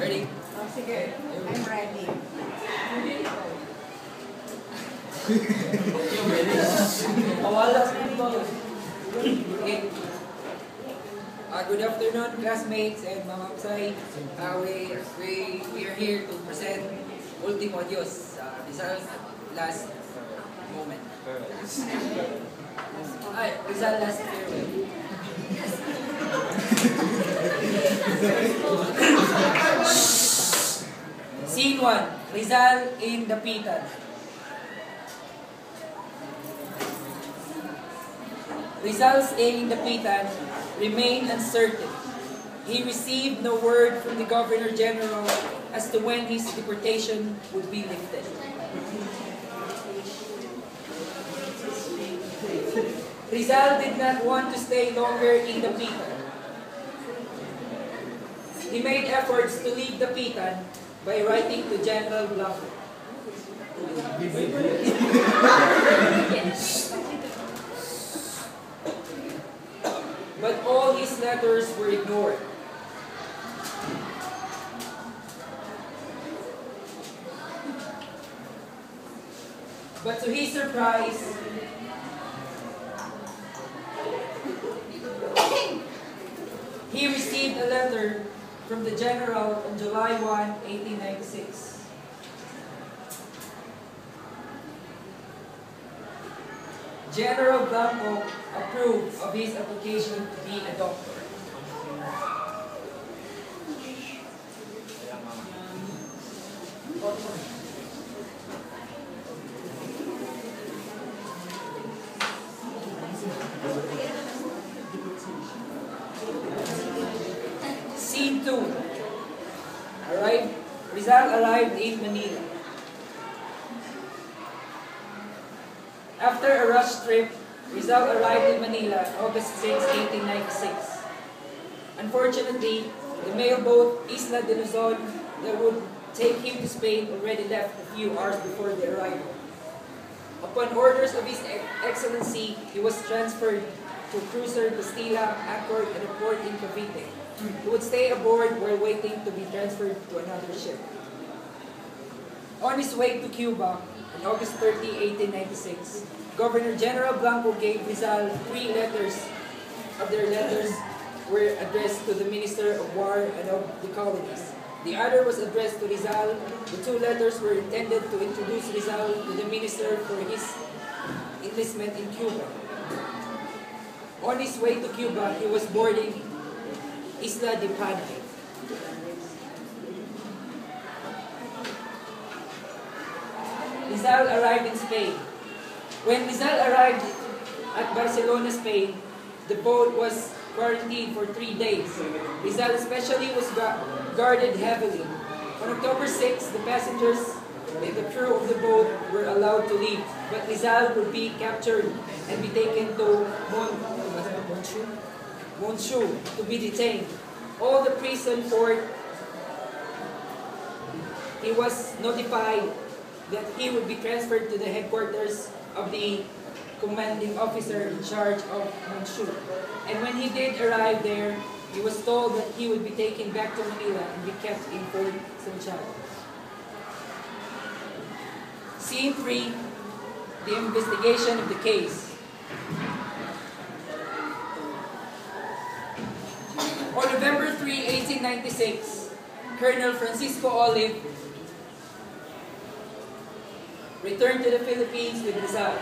Ready? Oh, sige. I'm ready. Pawala sa mga okay. Good afternoon, classmates and mga kapsay. We are here to present Ultimo Adios, Rizal's last moment. Rizal last farewell. Scene 1. Rizal in the Pitan. Rizal's stay in the Pitan remained uncertain. He received no word from the Governor General as to when his deportation would be lifted. Rizal did not want to stay longer in the Pitan. He made efforts to leave the Pitan by writing to General Blanco. But all his letters were ignored. But to his surprise, he received a letter from the General on July 1, 1896. General Blanco approved of his application to be a doctor. Scene 2. Rizal arrived in Manila. After a rush trip, Rizal arrived in Manila August 6, 1896. Unfortunately, the mailboat Isla de Luzon that would take him to Spain already left a few hours before the arrival. Upon orders of His Excellency, he was transferred to cruiser Castilla, anchored at a port in Cavite. He would stay aboard while waiting to be transferred to another ship. On his way to Cuba, on August 30, 1896, Governor General Blanco gave Rizal 3 letters. Other letters were addressed to the Minister of War and of the Colonies. The other was addressed to Rizal. The 2 letters were intended to introduce Rizal to the Minister for his enlistment in Cuba. On his way to Cuba, he was boarding Isla de Panay. Rizal arrived in Spain. When Rizal arrived at Barcelona, Spain, the boat was quarantined for 3 days. Rizal especially was guarded heavily. On October 6, the passengers and the crew of the boat were allowed to leave, but Rizal would be captured and be taken to Monshu to be detained. All the prison port, he was notified that he would be transferred to the headquarters of the commanding officer in charge of Monshu. And when he did arrive there, he was told that he would be taken back to Manila and be kept in Fort Santiago. Scene 3, the investigation of the case. On November 3, 1896, Colonel Francisco Olive returned to the Philippines with Rizal.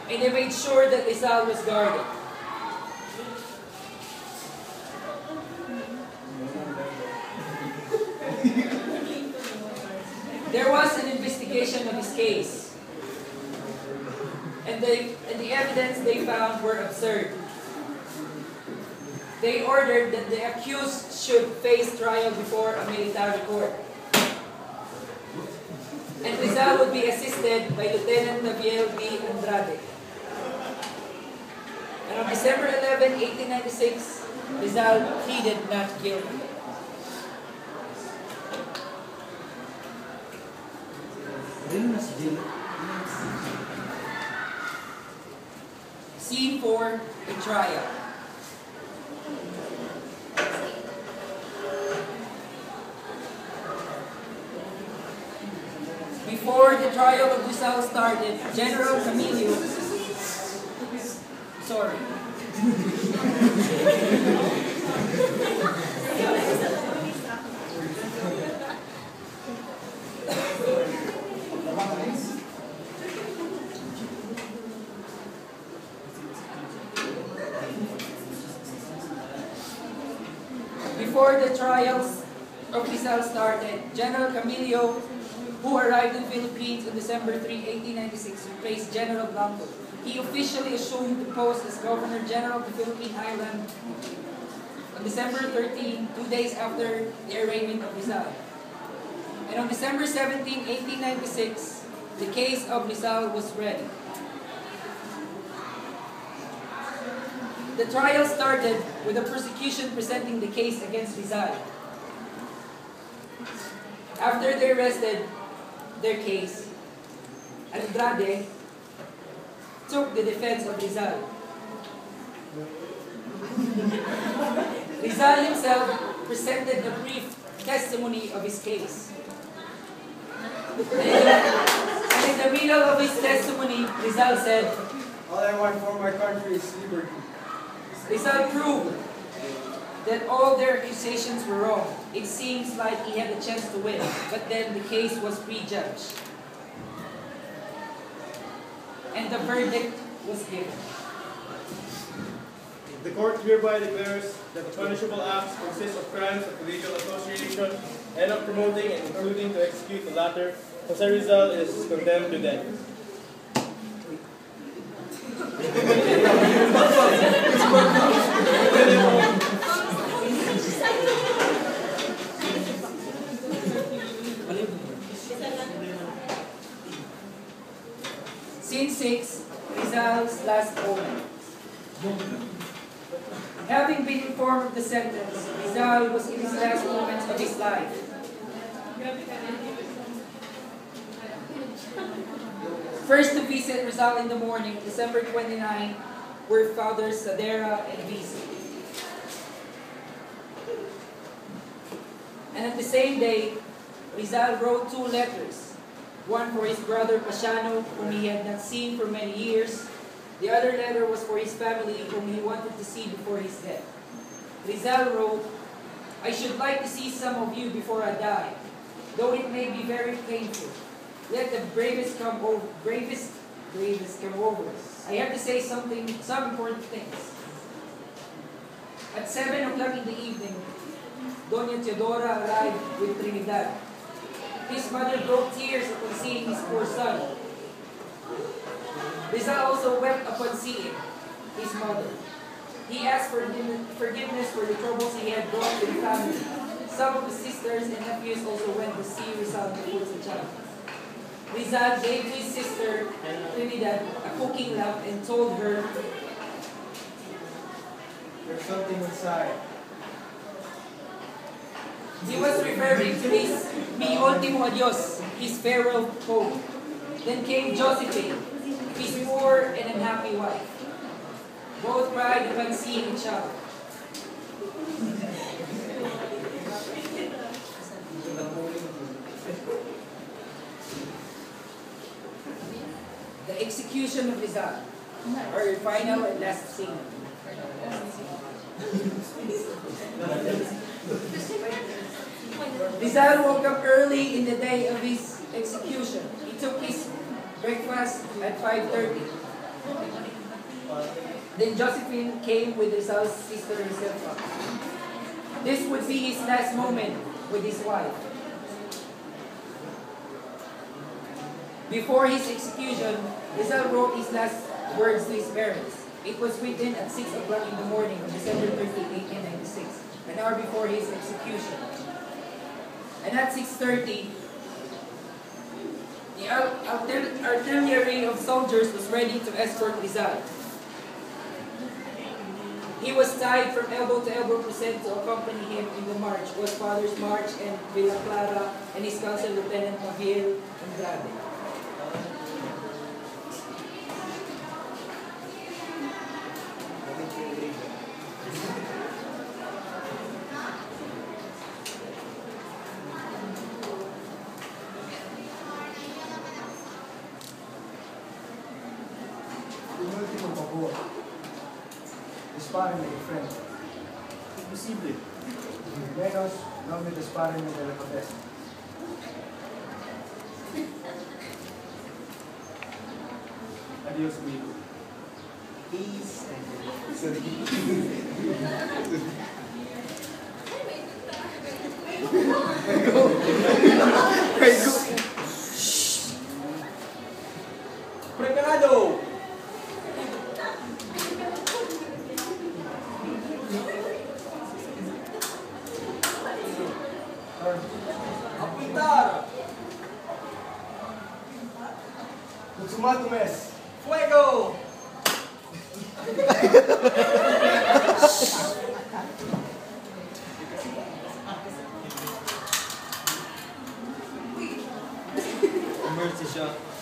And they made sure that Rizal was guarded. There was an investigation of his case. And the evidence they found were absurd. They ordered that the accused should face trial before a military court. And Rizal would be assisted by Lieutenant Naviel D. Andrade. And on December 11, 1896, Rizal pleaded not guilty. Scene 4, the trial. Before the trial of Rizal started, General Camilo, sorry. Before the trials of Rizal started, General Camilo, who arrived in the Philippines on December 3, 1896, replaced General Blanco. He officially assumed the post as Governor General of the Philippine Island on December 13, 2 days after the arraignment of Rizal. And on December 17, 1896, the case of Rizal was ready. The trial started with the prosecution presenting the case against Rizal. After they rested their case, Andrade took the defense of Rizal. Rizal himself presented a brief testimony of his case. And in the middle of his testimony, Rizal said, "All I want for my country is liberty." Rizal proved that all their accusations were wrong. It seems like he had a chance to win, but then the case was prejudged. And the verdict was given. The court hereby declares that the punishable acts consist of crimes of illegal association and of promoting and including to execute the latter. Jose Rizal is condemned to death. Scene 6, Rizal's last moment. Having been informed of the sentence, Rizal was in his last moments of his life. First to visit Rizal in the morning, December 29, were Fathers Sadera and Visa. And at the same day, Rizal wrote 2 letters. One for his brother Pasiano, whom he had not seen for many years. The other letter was for his family, whom he wanted to see before his death. Rizal wrote, "I should like to see some of you before I die, though it may be very painful. Let the bravest come over. Bravest come over. I have to say some important things." At 7 o'clock in the evening, Doña Teodora arrived with Trinidad. His mother broke tears upon seeing his poor son. Rizal also wept upon seeing his mother. He asked for forgiveness for the troubles he had brought to the family. Some of his sisters and nephews also went to see Rizal before the child. Rizal gave to his sister, Trinidad, a cooking lamp and told her, There's something inside. he was referring to his Mi Ultimo Adios, his farewell poem. Then came Josephine, his poor and unhappy wife. Both cried upon seeing each other. The execution of Rizal, or final and last scene. Rizal woke up early in the day of his execution. He took his breakfast at 5:30. Then Josephine came with Rizal's sister Josefa. This would be his last moment with his wife. Before his execution, Rizal wrote his last words to his parents. It was written at 6 o'clock in the morning on December 30, 1896, an hour before his execution. And at 6:30, the artillery of soldiers was ready to escort Rizal. He was tied from elbow to elbow present to accompany him in the march was Fathers March and Villa Clara and his cousin Lieutenant Javier Andrade. dispareme de frente. Imposible. Menos no me dispareme de la cabeza. Adios, amigo. Peace and Preparado! Apuntar! Consumato-mes. Fuego! Emergency siya.